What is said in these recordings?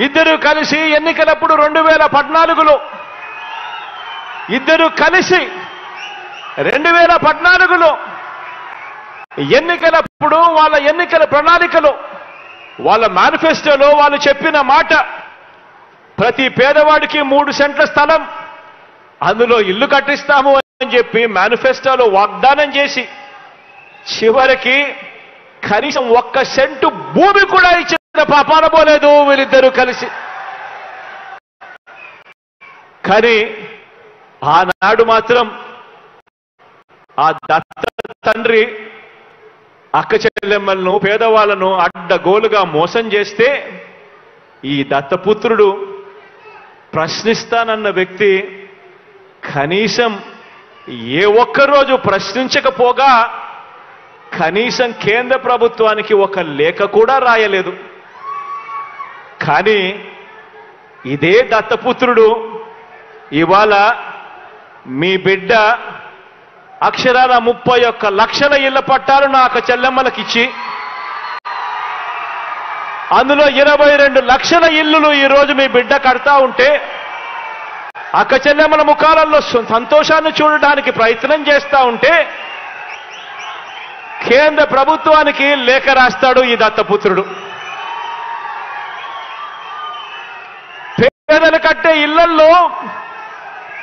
ఇద్దరు కలిసి ఎన్నికలప్పుడు 2014లో ఇద్దరు కలిసి 2014లో ఎన్నికలప్పుడు వాళ్ళ ఎన్నికల ప్రణాళికలో వాళ్ళ మేనిఫెస్టోలో వాళ్ళు చెప్పిన మాట ప్రతి పేదవాడికి 3 సెంట్ల స్థలం అందులో ఇల్లు కట్టిస్తాము అని చెప్పి మేనిఫెస్టోలో వాగ్దానం చేసి చివరికి కనీసం 1 సెంటు భూమి కూడా ఇచ్చిన పాపాన పోలేదు వీళ్ళిద్దరూ కలిసి. కానీ ఆనాడు మాత్రం ఆ దత్త తండ్రి అక్క చెల్లెమ్మలను పేదవాళ్లను అడ్డగోలుగా మోసం చేస్తే ఈ దత్తపుత్రుడు ప్రశ్నిస్తానన్న వ్యక్తి కనీసం ఏ ఒక్కరోజు ప్రశ్నించకపోగా కనీసం కేంద్ర ప్రభుత్వానికి ఒక లేఖ కూడా రాయలేదు. కానీ ఇదే దత్తపుత్రుడు ఇవాళ మీ బిడ్డ అక్షరాల 31 లక్షల ఇళ్ల పట్టాలు నా అక్క చెల్లెమ్మలకిచ్చి అందులో 22 లక్షల ఇల్లులు ఈరోజు మీ బిడ్డ కడతా ఉంటే అక్క చెల్లెమ్మల ముఖాలలో సంతోషాన్ని చూడడానికి ప్రయత్నం చేస్తా ఉంటే కేంద్ర ప్రభుత్వానికి లేఖ రాస్తాడు ఈ దత్తపుత్రుడు. పేదలు కట్టే ఇళ్లల్లో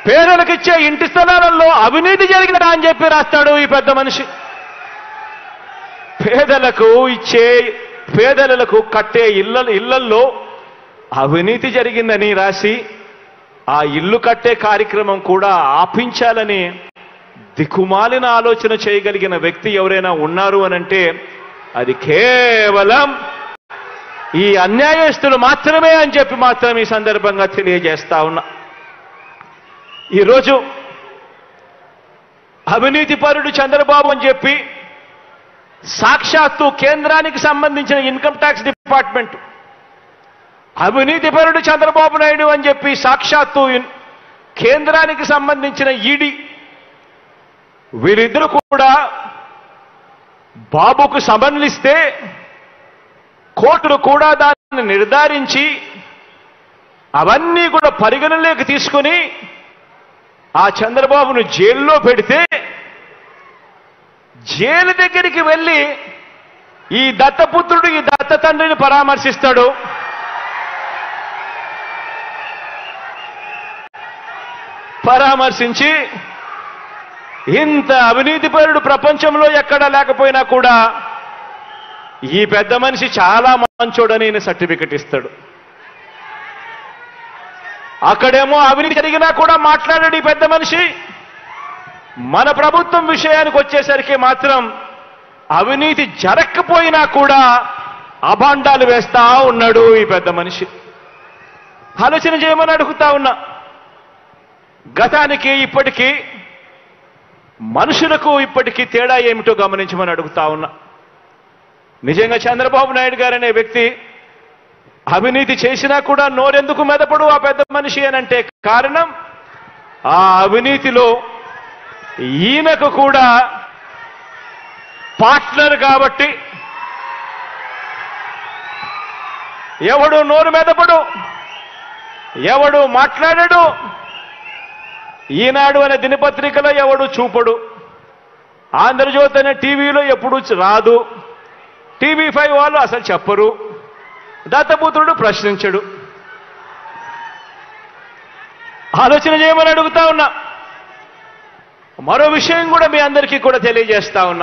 పేదలకు ఇచ్చే ఇంటి స్థలాలలో అవినీతి జరిగినదా అని చెప్పి రాస్తాడు ఈ పెద్ద మనిషి. పేదలకు కట్టే ఇళ్లల్లో అవినీతి జరిగిందని రాసి ఆ ఇల్లు కట్టే కార్యక్రమం కూడా ఆపించాలని దిక్కుమాలిన ఆలోచన చేయగలిగిన వ్యక్తి ఎవరైనా ఉన్నారు అనంటే అది కేవలం ఈ అన్యాయస్తులు మాత్రమే అని చెప్పి మాత్రం ఈ సందర్భంగా తెలియజేస్తా ఉన్నా. ఈరోజు అవినీతిపరుడు చంద్రబాబు అని చెప్పి సాక్షాత్తు కేంద్రానికి సంబంధించిన ఇన్కమ్ ట్యాక్స్ డిపార్ట్మెంట్ అవినీతిపరుడు చంద్రబాబు నాయుడు అని చెప్పి సాక్షాత్తు కేంద్రానికి సంబంధించిన ఈడీ వీరిద్దరూ కూడా బాబుకు సమన్లిస్తే కోర్టులు కూడా దాన్ని నిర్ధారించి అవన్నీ కూడా పరిగణలోకి తీసుకుని ఆ చంద్రబాబును జైల్లో పెడితే జైలు దగ్గరికి వెళ్ళి ఈ దత్తపుత్రుడు ఈ దత్త తండ్రిని పరామర్శిస్తాడు. పరామర్శించి ఇంత అవినీతిపరుడు ప్రపంచంలో ఎక్కడా లేకపోయినా కూడా ఈ పెద్ద మనిషి చాలా మంచోడని సర్టిఫికెట్ ఇస్తాడు. అక్కడేమో అవినీతి జరిగినా కూడా మాట్లాడాడు ఈ పెద్ద మనిషి. మన ప్రభుత్వం విషయానికి వచ్చేసరికి మాత్రం అవినీతి జరగకపోయినా కూడా అభాండాలు వేస్తా ఉన్నాడు ఈ పెద్ద మనిషి. ఆలోచన చేయమని అడుగుతా ఉన్నా. గతానికి ఇప్పటికీ మనుషులకు ఇప్పటికీ తేడా ఏమిటో గమనించమని అడుగుతా ఉన్నా. నిజంగా చంద్రబాబు నాయుడు గారు అనే వ్యక్తి అవినీతి చేసినా కూడా నోరెందుకు మెదపడు ఆ పెద్ద మనిషి అనంటే కారణం ఆ అవినీతిలో ఈయనకు కూడా పార్ట్నర్ కాబట్టి ఎవడు నోరు మెదపడు, ఎవడు మాట్లాడడు, ఈనాడు అనే దినపత్రికలో ఎవడు చూపడు, ఆంధ్రజ్యోతి అనే టీవీలో ఎప్పుడు రాదు, TV5 వాళ్ళు అసలు చెప్పరు, దత్తపుత్రుడు ప్రశ్నించడు. ఆలోచన చేయమని అడుగుతా ఉన్నా. మరో విషయం కూడా మీ అందరికీ కూడా తెలియజేస్తా ఉన్నా.